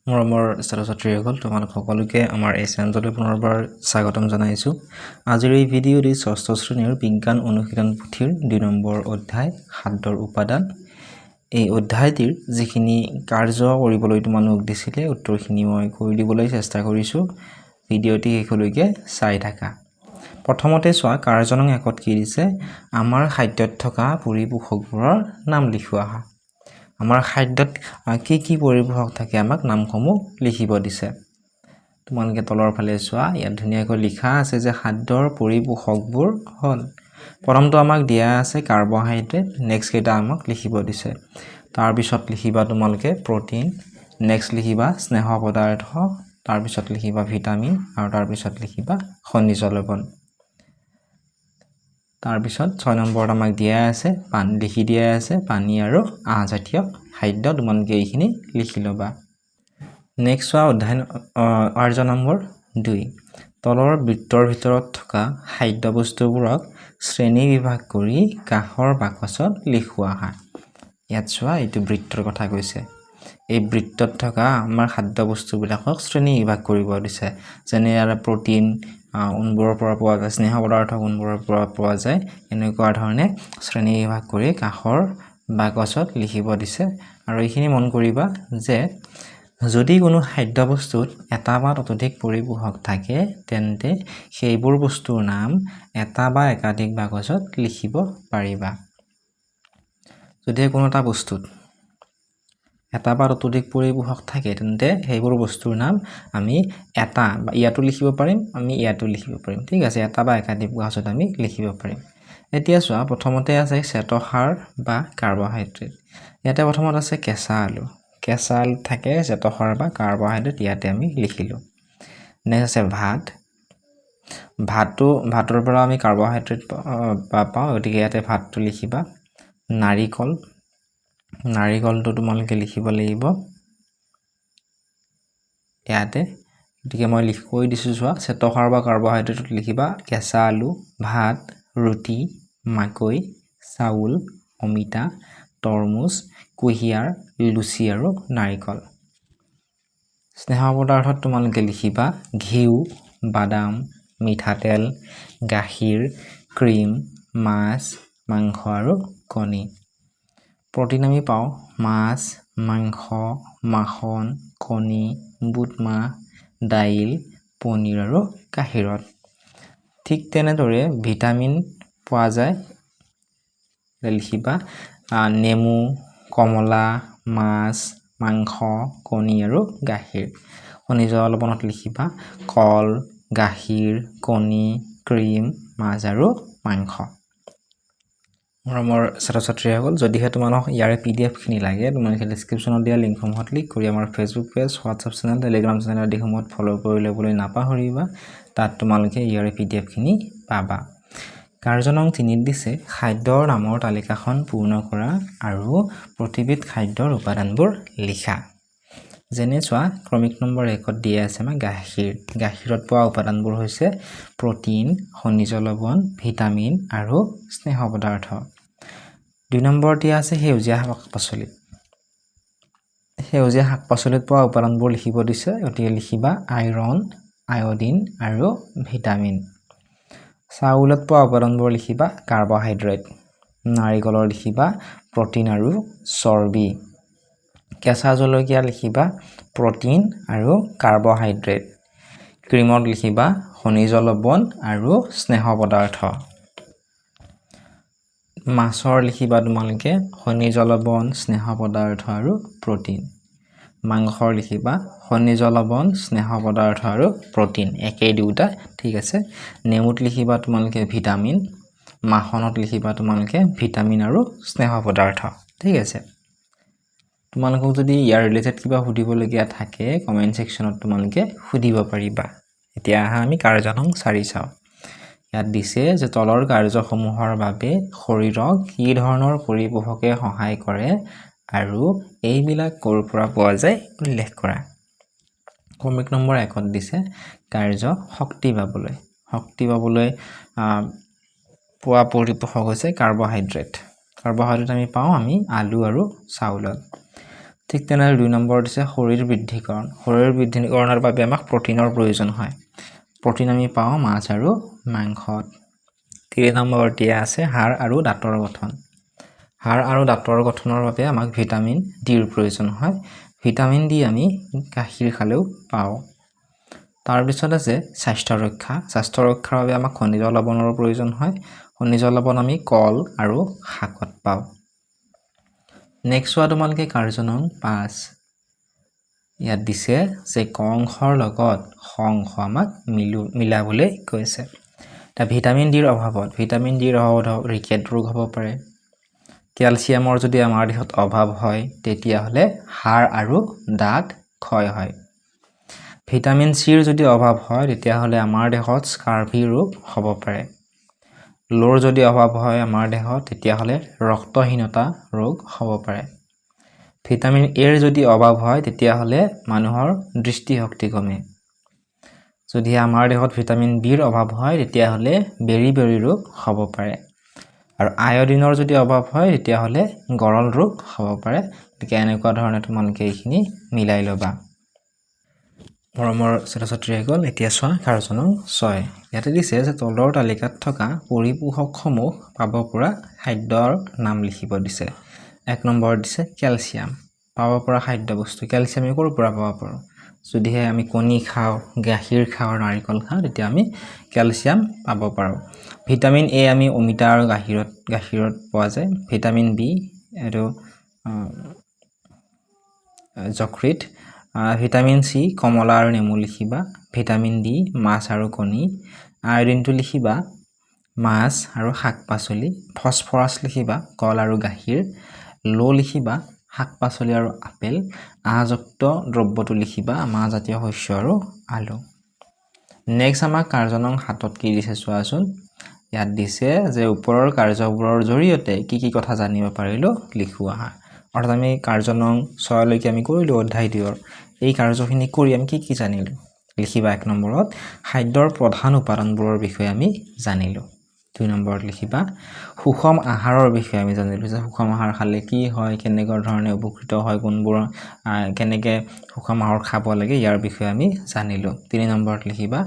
মৰমৰ ছাত্ৰ-ছাত্ৰীসকল তোমালোক সকলোকে আমাৰ এই চেনেলটোলৈ পুনৰবাৰ স্বাগতম জনাইছোঁ। আজিৰ এই ভিডিঅ'ত ষষ্ঠ শ্ৰেণীৰ বিজ্ঞান অনুশীলন পুথিৰ ২ নম্বৰ অধ্যায় খাদ্যৰ উপাদান। এই অধ্যায়টিৰ যিখিনি কাৰ্য কৰিবলৈ তোমালোকক দিছিলে উত্তৰখিনি মই কৰি দিবলৈ চেষ্টা কৰিছোঁ। ভিডিঅ'টি শেষলৈকে চাই থাকা। প্ৰথমতে চোৱা কাৰ্য নং 1ত কি দিছে, আমাৰ খাদ্যত থকা পৰিপোষকবোৰৰ নাম লিখোৱা। আমাৰ খাদ্যত কি পৰিপোষক থাকে আমাক নামসমূহ লিখিব দিছে। তোমালোকে তলৰ ফালে চোৱা, ইয়াত ধুনীয়াকৈ লিখা আছে যে খাদ্যৰ পৰিপোষকবোৰ হ'ল, প্ৰথমটো আমাক দিয়া আছে কাৰ্বহাইড্ৰেট, নেক্সট কেইটা আমাক লিখিব দিছে। তাৰপিছত লিখিবা তোমালোকে প্ৰটিন, নেক্সট লিখিবা স্নেহ পদাৰ্থ, তাৰপিছত লিখিবা ভিটামিন আৰু তাৰপিছত লিখিবা খনিজ লৱণ। তাৰপিছত 6 নম্বৰত আমাক দিয়া আছে লিখি দিয়া আছে পানী আৰু আহজাতীয় খাদ্য, তোমালোকে এইখিনি লিখি ল'বা। নেক্সট চোৱা অধ্যায় কাৰ্য নম্বৰ 2, তলৰ বৃত্তৰ ভিতৰত থকা খাদ্য বস্তুবোৰক শ্ৰেণী বিভাগ কৰি কাষৰ বাকচত লিখোৱা। ইয়াত চোৱা এইটো বৃত্তৰ কথা কৈছে। এই বৃত্তত থকা আমাৰ খাদ্য বস্তুবিলাকক শ্ৰেণী বিভাগ কৰিব দিছে। যেনে ইয়াৰ প্ৰটিন কোনবোৰৰ পৰা পোৱা যায়, স্নেহ পদাৰ্থ কোনবোৰৰ পৰা পোৱা যায়, এনেকুৱা ধৰণে শ্ৰেণী বিভাগ কৰি কাষৰ বাকচত লিখিব দিছে। আৰু এইখিনি মন কৰিবা যে যদি কোনো খাদ্য বস্তুত এটা বা ততোধিক পৰিপোষক থাকে তেন্তে সেইবোৰ বস্তুৰ নাম এটা বা একাধিক বাকচত লিখিব পাৰিবা। যদি কোনো এটা বস্তুত এটা বা ততোধিক পৰিপোষক থাকে তেন্তে সেইবোৰ বস্তুৰ নাম আমি এটা বা ইয়াতো লিখিব পাৰিম, আমি ইয়াতো লিখিব পাৰিম। ঠিক আছে, এটা বা একাধিক বাকচত আমি লিখিব পাৰিম। এতিয়া চোৱা প্ৰথমতে আছে শ্বেতসাৰ বা কাৰ্বহাইড্ৰেট। ইয়াতে প্ৰথমত আছে কেঁচা আলু। কেঁচা আলু থাকে শ্বেতসাৰ বা কাৰ্বহাইড্ৰেট, ইয়াতে আমি লিখিলোঁ। নেক্সট আছে ভাত। ভাতৰ পৰা আমি কাৰ্বহাইড্ৰেট পাওঁ, গতিকে ইয়াতে ভাতটো লিখিবা। নাৰিকলটো তোমালোকে লিখিব লাগিব ইয়াতে। গতিকে মই কৈ দিছোঁ চোৱা, শ্বেতসাৰ বা কাৰ্বহাইড্ৰেটত লিখিবা কেঁচা আলু, ভাত, ৰুটি, মাকৈ, চাউল, অমিতা, তৰমুজ, কুঁহিয়াৰ, লুচি আৰু নাৰিকল। স্নেহ পদাৰ্থত তোমালোকে লিখিবা ঘিউ, বাদাম, মিঠাতেল, গাখীৰ, ক্ৰীম, মাছ, মাংস আৰু কণী। প্ৰটিন আমি পাওঁ মাছ, মাংস, মাখন, কণী, বুটমাহ, দাইল, পনীৰ আৰু গাখীৰত। ঠিক তেনেদৰে ভিটামিন পোৱা যায়, লিখিবা নেমু, কমলা, মাছ, মাংস, কণী আৰু গাখীৰ। খনিজ লৱণত লিখিবা কল, গাখীৰ, কণী, ক্ৰীম, মাছ আৰু মাংস। মৰমৰ ছাত্ৰ-ছাত্ৰীসকল, যদিহে তোমালোকক ইয়াৰে PDF-খিনি লাগে, তোমালোকে ডেছক্ৰিপশ্যনত দিয়া লিংকসমূহত ক্লিক কৰি আমাৰ Facebook page, WhatsApp channel, Telegram channel আদিসমূহত ফ'ল' কৰি ল'বলৈ নাপাহৰিবা। তাত তোমালোকে ইয়াৰে PDF-খিনি পাবা। কাৰ্য নং 3ত দিছে খাদ্যৰ নামৰ তালিকাখন পূৰ্ণ কৰা আৰু প্ৰতিবিধ খাদ্যৰ উপাদানবোৰ লিখা। যেনে চোৱা ক্ৰমিক নম্বৰ 1ত দিয়া আছে আমাৰ গাখীৰ। গাখীৰত পোৱা উপাদানবোৰ হৈছে প্ৰটিন, খনিজ লৱণ, ভিটামিন আৰু স্নেহ পদাৰ্থ। 2 নম্বৰ দিয়া আছে সেউজীয়া শাক-পাচলি। সেউজীয়া শাক-পাচলিত পোৱা উপাদানবোৰ লিখিব দিছে, গতিকে লিখিবা আইৰণ, আয়ডিন আৰু ভিটামিন। চাউলত পোৱা উপাদানবোৰ লিখিবা কাৰ্বহাইড্ৰেট। নাৰিকলৰ লিখিবা প্ৰটিন আৰু চৰ্বি। কেঁচা জলকীয়া লিখিবা প্ৰটিন আৰু কাৰ্বহাইড্ৰেট। ক্ৰীমত লিখিবা খনিজ লৱণ আৰু স্নেহ পদাৰ্থ। মাছৰ লিখিবা তোমালোকে খনিজ লৱণ, স্নেহ পদাৰ্থ আৰু প্ৰটিন। মাংসৰ লিখিবা খনিজ লৱণ, স্নেহ পদাৰ্থ আৰু প্ৰটিন, একেই দুটা। ঠিক আছে, নেমুত লিখিবা তোমালোকে ভিটামিন, মাখনত লিখিবা তোমালোকে ভিটামিন আৰু স্নেহ পদাৰ্থ। ঠিক আছে, তোমালোকক যদি ইয়াৰ ৰিলেটেড কিবা সুধিবলগীয়া থাকে কমেণ্ট ছেকশ্যনত তোমালোকে সুধিব পাৰিবা। এতিয়া আমি কাৰ্য নং 4 চাওঁ। ইয়াত দিছে যে তলৰ কাৰ্যসমূহৰ বাবে শৰীৰক কি ধৰণৰ পৰিপোষকে সহায় কৰে আৰু এইবিলাক ক'ৰ পৰা পোৱা যায় উল্লেখ কৰা। ক্ৰমিক নম্বৰ 1ত দিছে কাৰ্য শক্তি পাবলৈ। শক্তি পাবলৈ পোৱা পৰিপোষক হৈছে কাৰ্বহাইড্ৰেট। কাৰ্বহাইড্ৰেট আমি পাওঁ আলু আৰু চাউলত। ঠিক তেনেদৰে 2 নম্বৰ দিছে শৰীৰ বৃদ্ধিকৰণ শৰীৰ বৃদ্ধিকৰণৰ বাবে আমাক প্ৰটিনৰ প্ৰয়োজন হয় প্ৰটিন আমি পাওঁ মাছ আৰু মাংসত 3 নম্বৰ দিয়া আছে হাড় আৰু দাঁতৰ গঠন হাড় আৰু দাঁতৰ গঠনৰ বাবে আমাক ভিটামিন ডিৰ প্ৰয়োজন হয় ভিটামিন ডি আমি গাখীৰ খালেও পাওঁ তাৰ পিছত আছে স্বাস্থ্য ৰক্ষাৰ বাবে আমাক খনিজ লৱণৰ প্ৰয়োজন হয় খনিজ লৱণ আমি কল আৰু শাকত পাওঁ নেক্সট হোৱা তোমালোকে কাৰ্য নং 5 ইয়াত দিছে যে ক অংশৰ লগত খ অংশ আমাক মিলাবলৈ কৈছে তা ভিটামিন ডিৰ অভাৱত ৰিকেট ৰোগ হ'ব পাৰে কেলছিয়ামৰ যদি আমাৰ দেহত অভাৱ হয় তেতিয়া হলে হাড় আৰু দাঁত ক্ষয় হয় ভিটামিন সিৰ যদি অভাৱ হয় তেতিয়া হলে আমাৰ দেহত স্কাৰ্ভি ৰোগ হ'ব পাৰে লোৰ যদি অভাৱ হয় আমাৰ দেহত তেতিয়া হলে ৰক্তহীনতা ৰোগ হ'ব পাৰে ভিটামিন এৰ যদি অভাৱ হয় তেতিয়া হলে মানুহৰ দৃষ্টিশক্তি কমে যদি আমাৰ দেহত ভিটামিন বিৰ অভাৱ হয় তেতিয়া হলে বেৰি ৰোগ হ'ব পাৰে আৰু আয়োডিনৰ যদি অভাৱ হয় তেতিয়া হলে গৰল ৰোগ হ'ব পাৰে গতিকে এনেকুৱা ধৰণে তোমালোকে এইখিনি মিলাই লবা মৰমৰ ছাত্ৰ-ছাত্ৰীসকল এতিয়া চোৱা কাৰ্য নং 6 ইয়াতে দিছে যে তলৰ তালিকাত থকা পৰিপোষকসমূহ পাব পৰা খাদ্যৰ নাম লিখিব দিছে 1 নম্বৰ দিছে কেলছিয়াম পাব পৰা খাদ্য বস্তু কেলছিয়াম আমি ক'ৰ পৰা পাব পাৰোঁ যদিহে আমি কণী খাওঁ গাখীৰ খাওঁ নাৰিকল খাওঁ তেতিয়া আমি কেলছিয়াম পাব পাৰোঁ ভিটামিন এ আমি অমিতা আৰু গাখীৰত পোৱা যায় ভিটামিন বি আৰু যকৃত ভিটামিন সি কমলা আৰু নেমু লিখিবা ভিটামিন ডি মাছ আৰু কণী আয়োডিনটো লিখিবা মাছ আৰু শাক-পাচলি ফসফৰাছ লিখিবা কল আৰু গাখীৰ লো লিখিবা শাক-পাচলি আৰু আপেল আহযুক্ত দ্ৰব্যটো লিখিবা মাহজাতীয় শস্য আৰু আলু নেক্সট আমাৰ কাৰ্য নং 7ত কি দিছে চোৱাচোন ইয়াত দিছে যে ওপৰৰ কাৰ্যবোৰৰ জৰিয়তে কি কথা জানিব পাৰিলো লিখোৱা অৰ্থাৎ আমি কাৰ্য নং 6 লৈকে আমি কৰিলো অধ্যায়টোৰ এই কাৰ্যখিনি কৰি আমি কি জানিলো লিখিবা 1 নম্বৰত খাদ্যৰ প্ৰধান উপাদানবোৰৰ বিষয়ে আমি জানিলো 2 নম্বৰত লিখিবা সুষম আহাৰৰ বিষয়ে আমি জানিলো যে সুষম আহাৰ খালে কি হয় কেনেকৈ ধৰণে উপকৃত হয় কোনবোৰ কেনেকৈ সুষম আহাৰ খাব লাগে ইয়াৰ বিষয়ে আমি জানিলো 3 নম্বৰত লিখিবা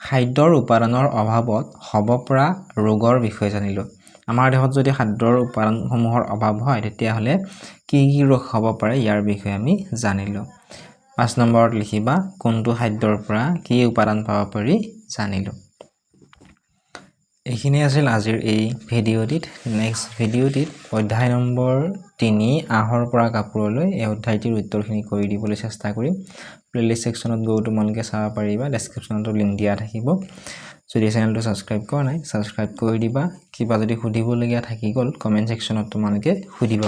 খাদ্যৰ উপাদানৰ অভাৱত হ'ব পৰা ৰোগৰ বিষয়ে জানিলো আমাৰ দেহত যদি খাদ্যৰ উপাদানসমূহৰ অভাৱ হয় তেতিয়া হলে কি ৰোগ হ'ব পাৰে ইয়াৰ বিষয়ে আমি জানিলো 5 নম্বৰত লিখিবা কোনটো খাদ্যৰ পৰা কি উপাদান পাব পাৰি জানিলো এইখিনি আছিল আজিৰ এই ভিডিঅ'টিত নেক্সট ভিডিঅ'টিত অধ্যায় নম্বৰ 3 আহৰ পৰা কাপোৰলৈ এই অধ্যায়টিৰ উত্তৰখিনি কৰি দিবলৈ চেষ্টা কৰিম প্লেলিষ্ট সেকশনত গৈ তোমালোকে চাব পাৰিবা ডেসক্ৰিপচনত লিংক দিয়া থাকিব যদি চেনেলটো সাবস্ক্ৰাইব কৰা নাই সাবস্ক্ৰাইব কৰি দিবা কিবা যদি সুধিবলগীয়া থাকি গল কমেন্ট সেকশনত তোমালোকে সুধিব